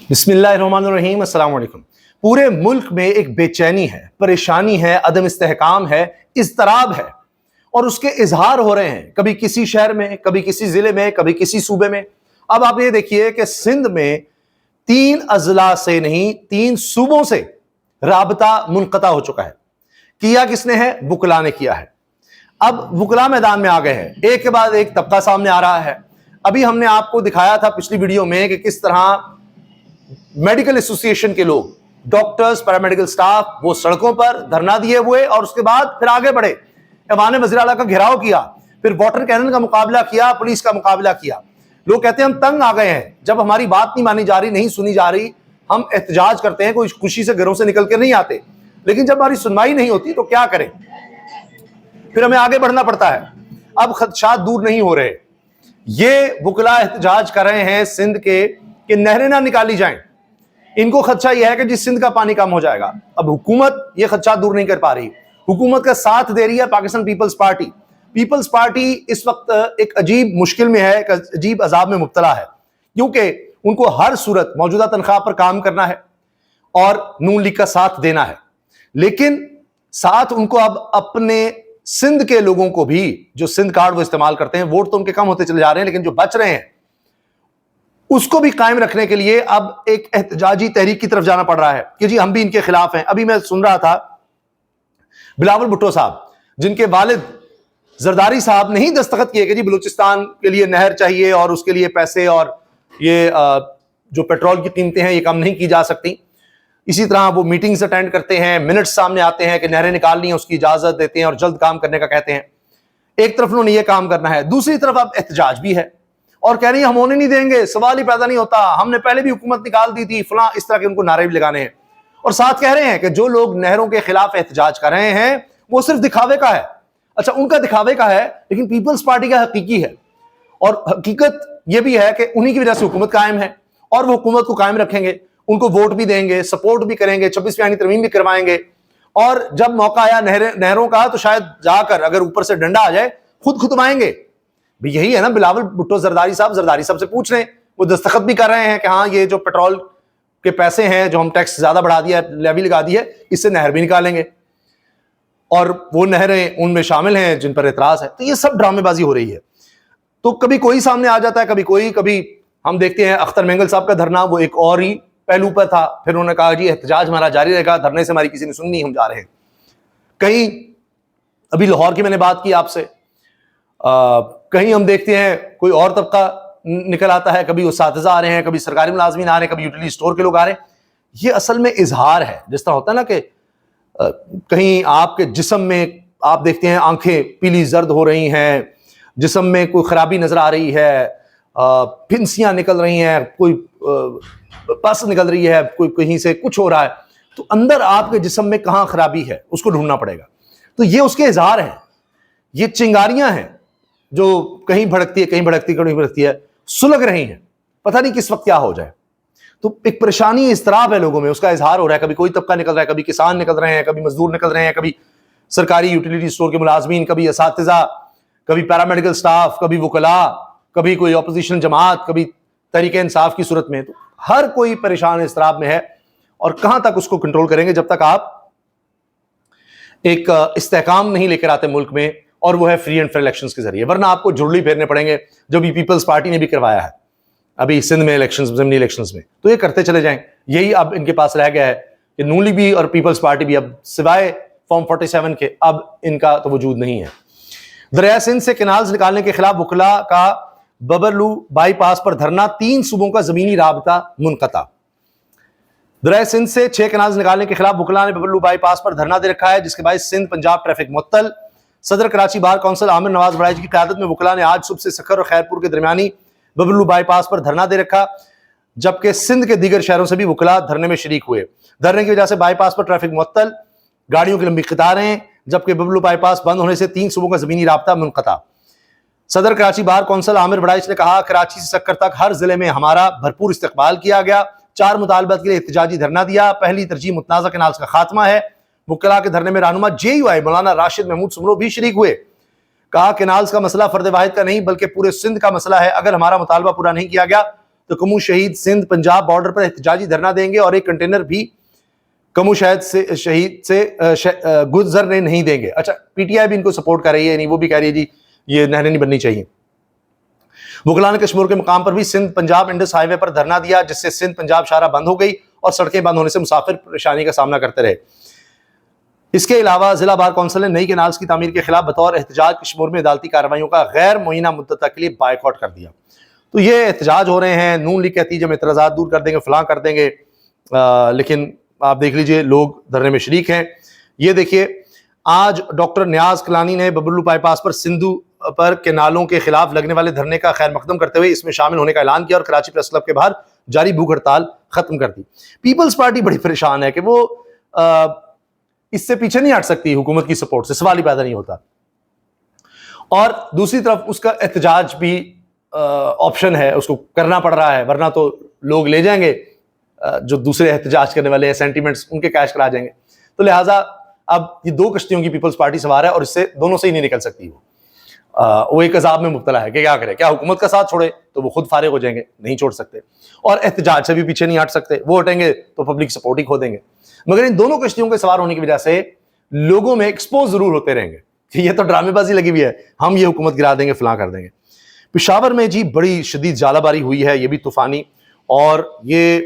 बिस्मिल्लाहिर्रहमानिर्रहीम, अस्सलाम वालेकुम। पूरे मुल्क में एक बेचैनी है, परेशानी है, अदम इस्तेहकाम है, इज़्तिराब है और उसके इजहार हो रहे हैं, कभी किसी शहर में, कभी किसी जिले में, कभी किसी सूबे में। अब आप ये देखिए कि सिंध में 3 अजला से नहीं 3 सूबों से राबता मुनक़ता हो चुका है। किया किसने है? वुकला ने किया है। अब वुकला मैदान में आ गए हैं, एक के बाद एक तबका सामने आ रहा है। अभी हमने आपको दिखाया था पिछली वीडियो में कि किस तरह मेडिकल एसोसिएशन के लोग, डॉक्टर्स, पैरामेडिकल स्टाफ, वो सड़कों पर धरना दिए हुए और उसके बाद फिर आगे बढ़े, ऐवान वज़ीर आला का घेराव किया, फिर वाटर कैनन का मुकाबला किया, पुलिस का मुकाबला किया। लोग कहते हैं हम तंग आ गए हैं, जब हमारी बात नहीं मानी जा रही, नहीं सुनी जा रही, हम एहतजाज करते हैं, कोई खुशी से घरों से निकल कर नहीं आते, लेकिन जब हमारी सुनवाई नहीं होती तो क्या करें, फिर हमें आगे बढ़ना पड़ता है। अब खदशात दूर नहीं हो रहे। ये वुकला एहतजाज कर रहे हैं सिंध के कि नहरें ना निकाली जाएं। इनको खदशा यह है कि जिस सिंध का पानी कम हो जाएगा। अब हुकूमत ये खदशा दूर नहीं कर पा रही, हुकूमत का साथ दे रही है पाकिस्तान पीपल्स पार्टी। पीपल्स पार्टी इस वक्त एक अजीब मुश्किल में है, एक अजीब अजाब में मुब्तला है, क्योंकि उनको हर सूरत मौजूदा तनख्वाह पर काम करना है और नून लीग का साथ देना है, लेकिन साथ उनको अब अपने सिंध के लोगों को भी, जो सिंध कार्ड वो इस्तेमाल करते हैं, वोट तो उनके कम होते चले जा रहे हैं, लेकिन जो बच रहे हैं उसको भी कायम रखने के लिए अब एक एहतजाजी तहरीक की तरफ जाना पड़ रहा है कि जी हम भी इनके खिलाफ हैं। अभी मैं सुन रहा था बिलावल भुट्टो साहब, जिनके वालिद जरदारी साहब ने ही दस्तखत किए कि जी बलूचिस्तान के लिए नहर चाहिए और उसके लिए पैसे और ये जो पेट्रोल की कीमतें हैं ये कम नहीं की जा सकती। इसी तरह वो मीटिंग्स अटेंड करते हैं, मिनट्स सामने आते हैं कि नहरें निकालनी है उसकी इजाजत देते हैं और जल्द काम करने का कहते हैं। एक तरफ उन्होंने ये काम करना है, दूसरी तरफ अब एहतजाज भी है और कह रही है हम होने नहीं देंगे, सवाल ही पैदा नहीं होता, हमने पहले भी हुकूमत निकाल दी थी, फलां, इस तरह के उनको नारे भी लगाने हैं। और साथ कह रहे हैं कि जो लोग नहरों के खिलाफ एहतजाज कर रहे हैं वो सिर्फ दिखावे का है। अच्छा, उनका दिखावे का है, लेकिन पीपल्स पार्टी का हकीकी है। और हकीकत यह भी है कि उन्हीं की वजह से हुकूमत कायम है और वो हुकूमत को कायम रखेंगे, उनको वोट भी देंगे, सपोर्ट भी करेंगे, 26वीं आईनी तरमीम भी करवाएंगे। और जब मौका आया नहरों का तो शायद जाकर अगर ऊपर से डंडा आ जाए खुद खुतवाएंगे भी। यही है ना, बिलावल भुट्टो जरदारी साहब से पूछ रहे हैं, वो दस्तखत भी कर रहे हैं कि हाँ ये जो पेट्रोल के पैसे हैं जो हम टैक्स ज्यादा बढ़ा दिया है, लेवी लगा दी है, इससे नहर भी निकालेंगे और वो नहरें उनमें शामिल हैं जिन पर एतराज है। तो ये सब ड्रामेबाजी हो रही है। तो कभी कोई सामने आ जाता है, कभी कोई, कभी हम देखते हैं अख्तर मेंगल साहब का धरना वो एक और ही पहलू पर था, फिर उन्होंने कहा जी एहतजाज हमारा जारी रहेगा, धरने से हमारी किसी ने सुननी, हम जा रहे हैं। कहीं अभी लाहौर की मैंने बात की आपसे, कहीं हम देखते हैं कोई और तबका निकल आता है, कभी उस्ताद आ रहे हैं, कभी सरकारी मुलाजमीन आ रहे हैं, कभी यूटिलिटी स्टोर के लोग आ रहे हैं। ये असल में इजहार है। जिस तरह होता है ना कि कहीं आपके जिस्म में आप देखते हैं आंखें पीली जर्द हो रही हैं, जिस्म में कोई खराबी नजर आ रही है, फिंसियां निकल रही हैं, कोई पस निकल रही है, कोई कहीं से कुछ हो रहा है, तो अंदर आपके जिस्म में कहां खराबी है उसको ढूंढना पड़ेगा। तो ये उसके इजहार हैं, ये चिंगारियां हैं जो कहीं भड़कती है, कहीं भड़कती है, कहीं भड़कती है, सुलग रही हैं, पता नहीं किस वक्त क्या हो जाए। तो एक परेशानी, इस्तराब है लोगों में, उसका इजहार हो रहा है। कभी कोई तबका निकल रहा है, कभी किसान निकल रहे हैं, कभी मजदूर निकल रहे हैं, कभी सरकारी यूटिलिटी स्टोर के मुलाजमीन, कभी असातिज़ा, कभी पैरामेडिकल स्टाफ, कभी वुकला, कभी कोई अपोजिशन जमात, कभी तहरीक इंसाफ की सूरत में। तो हर कोई परेशान इस्तराब में है और कहां तक उसको कंट्रोल करेंगे जब तक आप एक इस्तेहकाम नहीं लेकर आते मुल्क में, और वो है फ्री एंड फेयर इलेक्शंस के जरिए, वरना आपको जुड़ली फेरने पड़ेंगे, जो भी पीपल्स पार्टी ने भी करवाया है अभी सिंध में इलेक्शंस, ज़मीनी इलेक्शंस में। तो ये करते चले जाएं। यही अब इनके पास रह गया है कि नून लीग भी और पीपल्स पार्टी भी अब सिवाय फॉर्म 47 के अब इनका तो वजूद नहीं है। दरिया सिंध से कैनाल्स निकालने के खिलाफ वुकला का बबरलू बाईपास पर धरना, 3 सूबों का जमीनी राबता मुनक़ता। दरिया सिंध से 6 कैनाल्स निकालने के खिलाफ वुकला ने बबरलू बाईपास पर धरना दे रखा है, जिसके बाद सिंध पंजाब ट्रैफिक मुअत्तल। सदर कराची बार काउंसिल आमिर नवाज बड़ाइच की क़यादत में वुकला ने आज सुबह से सखर और खैरपुर के दरमियानी बबरलू बाईपास पर धरना दे रखा, जबकि सिंध के दीगर शहरों से भी वुकला धरने में शरीक हुए। धरने की वजह से बाईपास पर ट्रैफिक मुअत्तल, गाड़ियों की लंबी कतारें, जबकि बबरलू बाईपास बंद होने से 3 सूबों का जमीनी राबता मुनक़ता। सदर कराची बार काउंसिल आमिर बड़ाइच ने कहा, कराची से सक्कर तक हर जिले में हमारा भरपूर इस्तकबाल किया गया, 4 मुतालबात के लिए एहतजाजी धरना दिया। पहली तरजीह मुतनाज़ा कैनाल्स का खात्मा है। वुकला के धरने में रहनुमा JUI मौलाना राशिद महमूद सुमरो भी शरीक हुए। कहा कैनाल्स का मसला फर्द वाहिद का नहीं बल्कि पूरे सिंध का मसला है, अगर हमारा मुतालबा पूरा नहीं किया गया तो कमू शहीद सिंध पंजाब बॉर्डर पर एहतजाजी धरना देंगे और एक कंटेनर भी कमू शहीद से गुजरने नहीं देंगे। अच्छा, पीटीआई भी इनको सपोर्ट कर रही है, नहीं वो भी कह रही है जी ये नहरें नहीं बननी चाहिए। वकलान कश्मीर के मुकाम पर भी सिंध पंजाब इंडस हाईवे पर धरना दिया, जिससे सिंध पंजाब शाहराह बंद हो गई और सड़कें बंद होने से मुसाफिर परेशानी का सामना करते रहे। इसके अलावा जिला बार कौंसिल ने नई कैनाल्स की तामीर के खिलाफ बतौर एहतजाज कश्मीर में अदालती कार्रवाइयों का गैर मुय्यना मुद्दत के लिए बायकॉट कर दिया। तो ये एहतजाज हो रहे हैं, नून लीग कहती है जब एतराज़ात दूर कर देंगे फलां कर देंगे, लेकिन आप देख लीजिए लोग धरने में शरीक हैं। ये देखिए, आज डॉक्टर न्याज कलानी ने बबलू बाईपास पर सिंधु पर केनालों के खिलाफ लगने वाले धरने का खैर मकदम करते हुए इसमें शामिल होने का ऐलान किया और कराची प्रेस क्लब के बाहर जारी भूख हड़ताल खत्म कर दी। पीपल्स पार्टी बड़ी परेशान है कि वो इससे पीछे नहीं हट सकती हुकूमत की सपोर्ट से, सवाल ही पैदा नहीं होता। और दूसरी तरफ उसका एहतजाज भी ऑप्शन है, उसको करना पड़ रहा है, वरना तो लोग ले जाएंगे जो दूसरे एहतजाज करने वाले हैं, सेंटीमेंट्स उनके कैश करा जाएंगे। तो लिहाजा अब ये दो कश्तियों की पीपल्स पार्टी सवार है और इससे दोनों से ही नहीं निकल सकती। वो एक अजाब में मुब्तला है कि क्या करे, क्या हुकूमत का साथ छोड़े तो वो खुद फारिग हो जाएंगे, नहीं छोड़ सकते, और एहतजाज से भी पीछे नहीं हट सकते, वो हटेंगे तो पब्लिक सपोर्ट ही खो देंगे। मगर इन दोनों कश्तियों के सवार होने की वजह से लोगों में एक्सपोज जरूर होते रहेंगे कि ये तो ड्रामेबाजी लगी हुई है, हम ये हुकूमत गिरा देंगे, फलां कर देंगे। पेशावर में जी बड़ी शदीद जालाबारी हुई है, ये भी तूफानी, और ये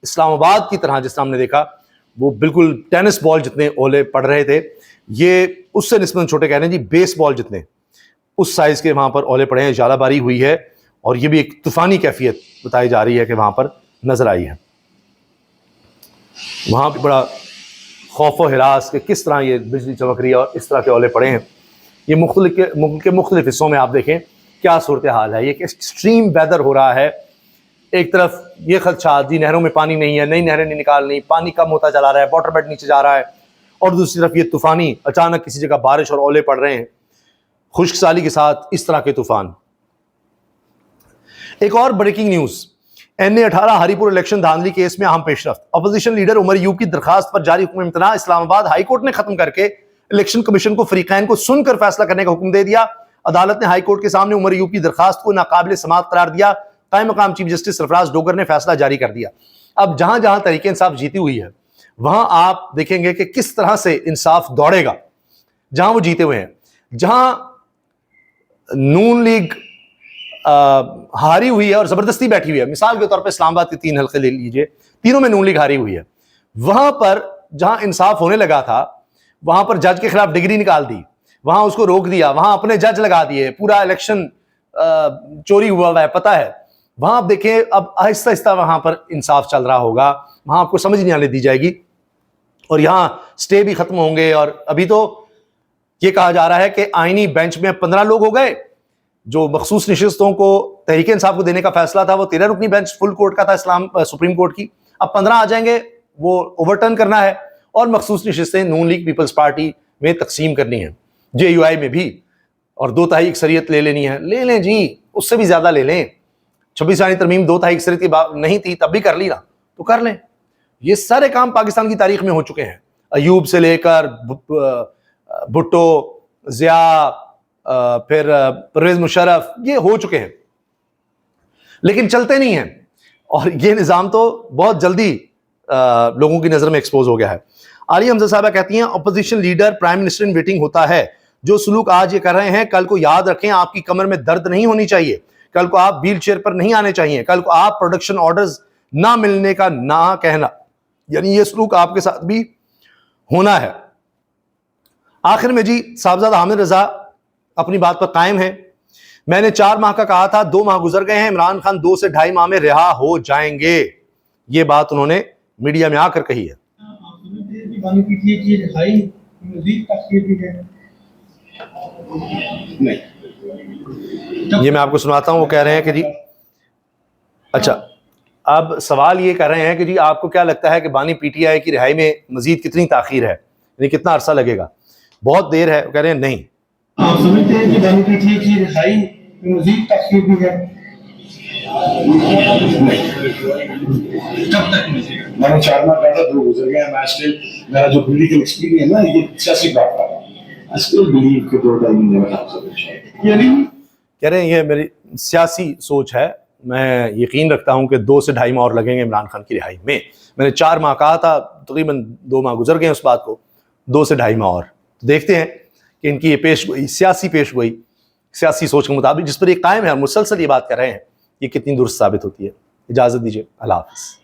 इस्लामाबाद की तरह जिस तरह हमने देखा वो बिल्कुल टेनिस बॉल जितने ओले पड़ रहे थे, ये उससे निस्बतन छोटे कह रहे हैं जी, बेसबॉल जितने उस साइज के वहां पर ओले पड़े हैं, जालाबारी हुई है, और ये भी एक तूफानी कैफियत बताई जा रही है कि वहां पर नजर आई है। वहां पर बड़ा खौफ व हिरास कि किस तरह ये बिजली चमक रही है और इस तरह के ओले पड़े हैं। ये मुल्क के मुख्तलिफ हिस्सों में आप देखें क्या सूरत हाल है, ये एक्सट्रीम वेदर हो रहा है। एक तरफ ये खदशा जी नहरों में पानी नहीं है, नई नहरें नहीं निकालनी, पानी कम होता चला रहा है, वाटर बेड नीचे जा रहा है, और दूसरी तरफ ये तूफानी अचानक किसी जगह बारिश और ओले पड़ रहे हैं, खुश्क साली के साथ इस तरह के तूफान। एक और breaking news, NA-18 Haripur election धांधली केस में अहम पेशरफ्त। अपोजिशन लीडर उमर यूब की दरखास्त पर जारी हुक्म इम्तना इस्लामाबाद हाई कोर्ट ने खत्म करके इलेक्शन कमीशन को फरीकैन को सुनकर फैसला करने का हुक्म दे दिया। अदालत ने हाई कोर्ट के सामने उमर यूब की दरखास्त को नाकाबिल समाअत करार दिया। कायम मकाम चीफ जस्टिस सरफराज डोगर ने फैसला जारी कर दिया। अब जहां जहां तहरीक इंसाफ जीती हुई है वहां आप देखेंगे कि किस तरह से इंसाफ दौड़ेगा जहां वो जीते हुए हैं। जहां नून लीग हारी हुई है और जबरदस्ती बैठी हुई है, मिसाल के तौर पर इस्लामाबाद के 3 हल्के ले लीजिए, तीनों में नून लीग हारी हुई है, वहां पर जहां इंसाफ होने लगा था वहां पर जज के खिलाफ डिग्री निकाल दी, वहां उसको रोक दिया, वहां अपने जज लगा दिए, पूरा इलेक्शन चोरी हुआ है, पता है। वहां आप देखें अब आहिस्ता आहिस्ता वहां पर इंसाफ चल रहा होगा, वहां आपको समझ नहीं आने दी जाएगी, और यहां स्टे भी खत्म होंगे। और अभी तो ये कहा जा रहा है कि आईनी बेंच में 15 लोग हो गए। जो मखसूस नशिस्तों को तहरीक इंसाफ को देने का फैसला था वो 13 रुकनी बेंच फुल कोर्ट का था सुप्रीम कोर्ट की, अब 15 आ जाएंगे, वो ओवरटर्न करना है और मखसूस नशिस्तें नून लीग पीपल्स पार्टी में तकसीम करनी है, JUI में भी, और 2/3 अक्सरियत ले लेनी है, ले लें जी, उससे भी ज्यादा ले लें। 26 तरमीम 2/3 अक्सरियत की बात नहीं थी तब भी कर ली ना, तो कर लें। ये सारे काम पाकिस्तान की तारीख में हो चुके हैं, अयूब से लेकर भुट्टो, जिया, फिर परवेज मुशर्रफ, ये हो चुके हैं, लेकिन चलते नहीं हैं। और ये निज़ाम तो बहुत जल्दी लोगों की नजर में एक्सपोज हो गया है। आलिया हमजा साहबा कहती हैं opposition leader prime minister in waiting होता है, जो सलूक आज ये कर रहे हैं कल को याद रखें, आपकी कमर में दर्द नहीं होनी चाहिए, कल को आप व्हील चेयर पर नहीं आने चाहिए, कल को आप प्रोडक्शन ऑर्डर्स ना मिलने का ना कहना, यानी ये सलूक आपके साथ भी होना है। आखिर में जी साहबजादा हामिद रजा अपनी बात पर कायम है। मैंने 4 माह का कहा था, 2 माह गुजर गए हैं, इमरान खान 2 से 2.5 माह में रिहा हो जाएंगे, ये बात उन्होंने मीडिया में आकर कही है। ये मैं आपको सुनाता हूं, वो कह रहे हैं कि जी अच्छा, अब सवाल ये कर रहे हैं कि जी आपको क्या लगता है कि बानी PTI की रिहाई में मजीद कितनी ताखीर है, यानी कितना अरसा लगेगा? बहुत देर है, कह रहे हैं नहीं। आप समझते हैं कि बानी PTI की रिहाई में मजीद ताखीर भी है? कब तक मिलेगा? मैंने 4 माह कहा था, 2 गुजर गए, मैं स्टिल, मेरा जो पॉलिटिकल एक्सपीरियंस है ना, ये सियासी बात कर रहा हूं, आई स्टिल बिलीव कि 2-2.5 महीने में आप सब कुछ है। यानी कह रहे हैं ये मेरी सियासी सोच है, मैं यकीन रखता हूं कि 2 से ढाई माह और लगेंगे इमरान खान की रिहाई में। मैंने 4 माह कहा था, तकरीबन 2 माह गुजर गए उस बात को, 2 से ढाई माह और। तो देखते हैं कि इनकी ये पेशगोई, सियासी पेशगोई, सियासी सोच के मुताबिक जिस पर ये कायम है और मुसलसल ये बात कर रहे हैं, ये कितनी दुरुस्त साबित होती है। इजाज़त दीजिए, अल्लाह हाफ़िज़।